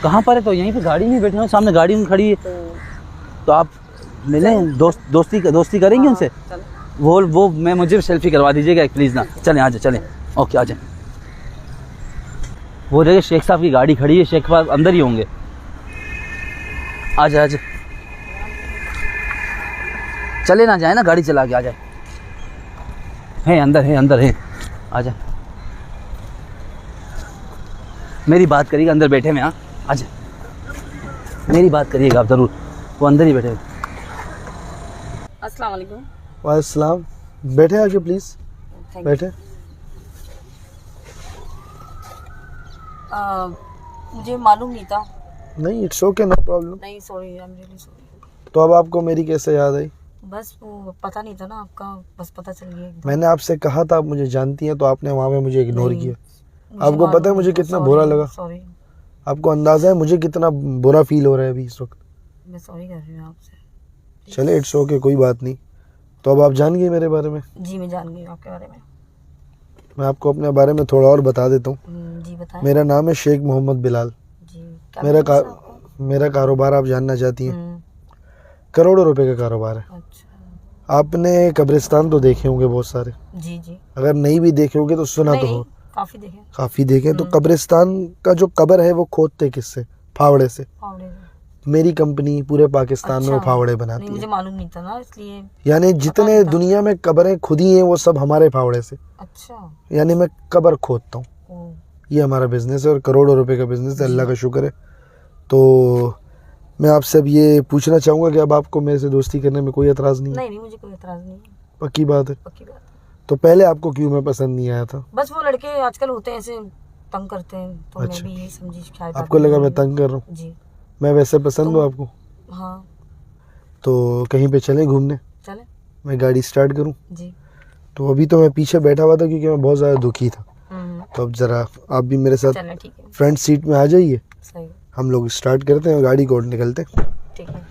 कहाँ पर है? तो यहीं पे गाड़ी में बैठे हो, सामने गाड़ी में खड़ी है। तो आप मिलें, दोस्ती करेंगे उनसे? वो मुझे सेल्फी करवा दीजिएगा प्लीज़ ना। चलें आ जाए, चलें। ओके आ जाए। वो जगह शेख साहब की गाड़ी खड़ी है, शेख साहब अंदर ही होंगे। आ जाए आ जाए, चले ना जाए ना, गाड़ी चला के आ जाए। है अंदर है। आ जाए, मेरी बात करिएगा, अंदर बैठे में। हाँ आ जाए, मेरी बात करिएगा आप ज़रूर, वो अंदर ही बैठे। अस्सलाम वालेकुम। वालेकुम। बैठे आके प्लीज़ बैठे। मुझे मालूम नहीं था। नहीं, इट्स ओके, नो प्रॉब्लम। नहीं sorry, I am really sorry. तो अब आपको मेरी कैसे याद आई? बस वो पता नहीं था ना आपका, बस पता चल गया एकदम। मैंने आपसे कहा था आप मुझे जानती हैं, तो आपने वहाँ पे मुझे इग्नोर नहीं, किया। आपको पता है मुझे कितना बुरा लगा? सॉरी। आपको अंदाज़ा है मुझे कितना बुरा फील हो रहा है अभी इस वक्त? मैं सॉरी कर रही हूँ आपसे। चले, इट्स ओके, कोई बात नहीं। तो अब आप जान गए मेरे बारे में? जी मैं जान गई आपके बारे में। मैं आपको अपने बारे में थोड़ा और बता देता हूँ। जी बताएं। मेरा नाम है शेख मोहम्मद बिलाल। जी क्या मेरा कारोबार आप जानना चाहती हैं? करोड़ों रुपए का कारोबार है। अच्छा। आपने कब्रिस्तान तो देखे होंगे बहुत सारे। जी जी। अगर नहीं भी देखे होंगे तो सुना तो हो। काफी देखे। काफी देखे। तो कब्रिस्तान का जो कब्र है वो खोदते किससे? फावड़े से। मेरी कंपनी पूरे पाकिस्तान में वो फावड़े बनाती है। मुझे मालूम नहीं था ना, इसलिए। यानी जितने दुनिया में कब्रें खुदी हैं वो सब हमारे फावड़े से। अच्छा। यानी मैं कब्र खोदता हूँ, ये हमारा बिजनेस है और करोड़ों रुपए का बिजनेस है, अल्लाह का शुक्र है। तो मैं आपसे अब ये पूछना चाहूँगा कि अब आपको मेरे से दोस्ती करने में कोई एतराज़ नहीं है? नहीं मुझे कोई एतराज़ नहीं है। पक्की बात है? पक्की बात है। तो पहले आपको क्यों मैं पसंद नहीं आया था? बस वो लड़के आजकल होते हैं ऐसे, तंग करते हैं, तो अच्छा। मैं भी यही समझी शायद। आपको लगा मैं तंग कर रहा हूँ? जी। मैं वैसे पसंद हूँ आपको? हाँ। तो कहीं पे चलें घूमने? चले। मैं गाड़ी स्टार्ट करूँ? जी। तो अभी तो मैं पीछे बैठा हुआ था क्योंकि मैं बहुत ज़्यादा दुखी था। तो अब ज़रा आप भी मेरे साथ फ्रंट सीट में आ जाइए। सही। हम लोग स्टार्ट करते हैं, गाड़ी को निकलते हैं। ठीक है।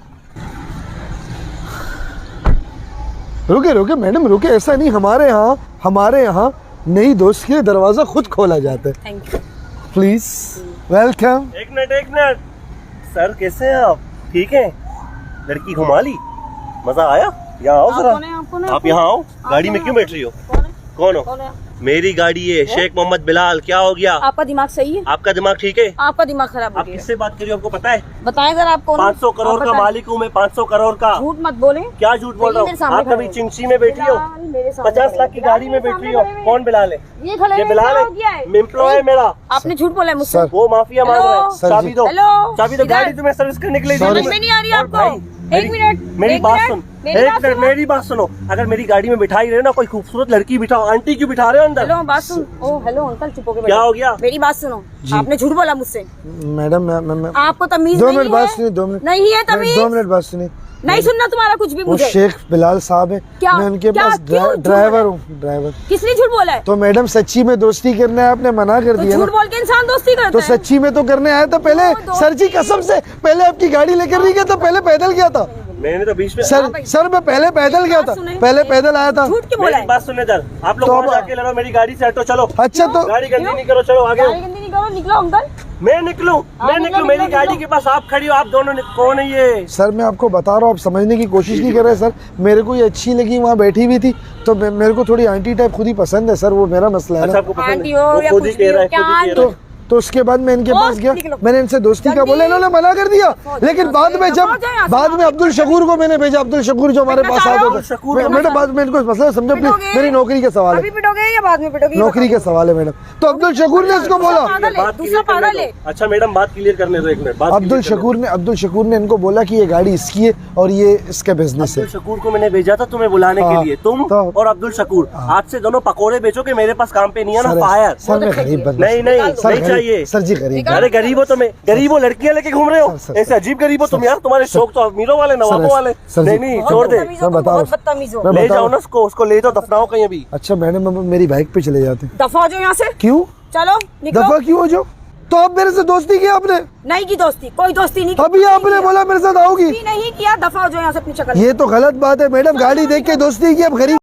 रुके मैडम रुके, ऐसा नहीं। हमारे यहाँ नई दोस्त के दरवाज़ा खुद खोला जाता है। Thank you. Please welcome. एक मिनट सर, कैसे हैं आप? ठीक है? लड़की घुमा ली, मजा आया? यहाँ आओ जरा। आप यहाँ आओ। गाड़ी में क्यों बैठ रही हो? कौन हो? मेरी गाड़ी है, शेख मोहम्मद बिलाल। क्या हो गया? आपका दिमाग सही है? आपका दिमाग ठीक है? आपका दिमाग खराब हो आप गया। किससे बात कर रही हो? आपको पता है? बताएं अगर आपको। 500 करोड़ का मालिक हूँ मैं, 500 करोड़ का। झूठ मत बोले। क्या झूठ बोल रहा हूँ? आप कभी चिंची में बैठी हो? 50 लाख की गाड़ी में बैठ रही हो? कौन बिलाल है? ये बिलाल है, एम्प्लॉय है मेरा। आपने झूठ बोला है मुझसे। वो माफिया मांग रहा है। चाबी दो, चाबी दो। गाड़ी तुम्हें सर्विस करने के लिए समझ में नहीं आ रही आपको? एक मिनट, मेरी बात सुन। एक मिनट, मेरी बात सुनो। अगर मेरी गाड़ी में बिठाई रहे ना कोई खूबसूरत लड़की बिठाओ। आंटी क्यों बिठा रहे हो अंदर? हेलो बात सुन। ओ हेलो अंकल, चुप हो के बैठो। क्या हो गया? मेरी बात सुनो। आपने झूठ बोला मुझसे। मैडम मैं आपको तमीज 2 मिनट बात सुनिए। 2 मिनट नहीं है तमीज। 2 मिनट बात सुनिए। नहीं सुनना तुम्हारा कुछ भी। वो मुझे शेख बिलाल साहब है, मैं उनके पास ड्राइवर हूँ। ड्राइवर। किसने झूठ बोला है? तो मैडम सच्ची में दोस्ती करने आए, आपने मना कर दिया। झूठ बोल के इंसान दोस्ती करता है। तो सच्ची में तो करने आया था पहले। सर जी कसम से पहले आपकी गाड़ी लेकर नहीं गया था, पहले पैदल गया था। मैंने तो बीच में सर मैं पहले पैदल गया था, पहले पैदल आया था। झूठ क्यों बोला है? बात सुनने दर। आप लोग वहाँ जाके लड़ो, मेरी गाड़ी से हटो। चलो। अच्छा तो गाड़ी गंदी नहीं करो, चलो आगे। गाड़ी गंदी नहीं करो, निकलो अंकल। मैं निकलूं? मेरी गाड़ी के पास आप खड़ी हो। आप दोनों कौन है ये? सर मैं आपको बता रहा हूँ, आप समझने की कोशिश नहीं कर रहे सर। मेरे को ये अच्छी लगी, वहाँ बैठी हुई थी, तो मेरे को थोड़ी आंटी टाइप खुद ही पसंद है सर, वो मेरा मसला है ना। आंटी हो या कुछ भी हो, क्या? तो उसके बाद मैं इनके पास गया, मैंने इनसे दोस्ती का बोला, इन्होंने मना कर दिया। लेकिन बाद में अब्दुल शकूर को मैंने भेजा। अब्दुल शकूर जो हमारे पास आता था। मैडम बाद में इनको मसला समझो प्लीज, मेरी नौकरी का सवाल है। अभी पिटोगे या बाद में पिटोगे? नौकरी का सवाल है मैडम। तो अब्दुल शकूर ने इसको बोला। दूसरा पागल है। अच्छा मैडम बात क्लियर करने दो, एक मिनट। अब्दुल शकूर ने इनको बोला कि ये गाड़ी इसकी है और ये इसका बिजनेस है। अब्दुल शकूर को मैंने भेजा था तुम्हें बुलाने के लिए। तुम और अब्दुल शकूर आज से दोनों पकोड़े बेचोगे, मेरे पास काम पे नहीं है ना। फायर। सर मैं गरीब बंदा। नहीं चाहिए सर जी गरीब। अरे गरीब हो तुम्हें, गरीब हो, लड़कियां लेके घूम रहे हो ऐसे अजीब गरीब हो तुम यार। तुम्हारे शौक तो अमीरों वाले, नवाबों वाले। नहीं छोड़ दे, ले जाओ ना उसको ले जाओ, दफनाओ कहीं अभी। अच्छा मैडम मेरी बाइक पे चले जाते। दफा हो जाओ यहाँ से। क्यों? चलो दफा क्यों हो जाओ? तो आप मेरे से दोस्ती की आपने? नहीं की दोस्ती, कोई दोस्ती नहीं। अभी आपने बोला मेरे साथ आओगी। नहीं किया, दफा हो जाओ यहाँ से अपनी शक्ल। ये तो गलत बात है मैडम, गाड़ी देख के दोस्ती की। अब गरीब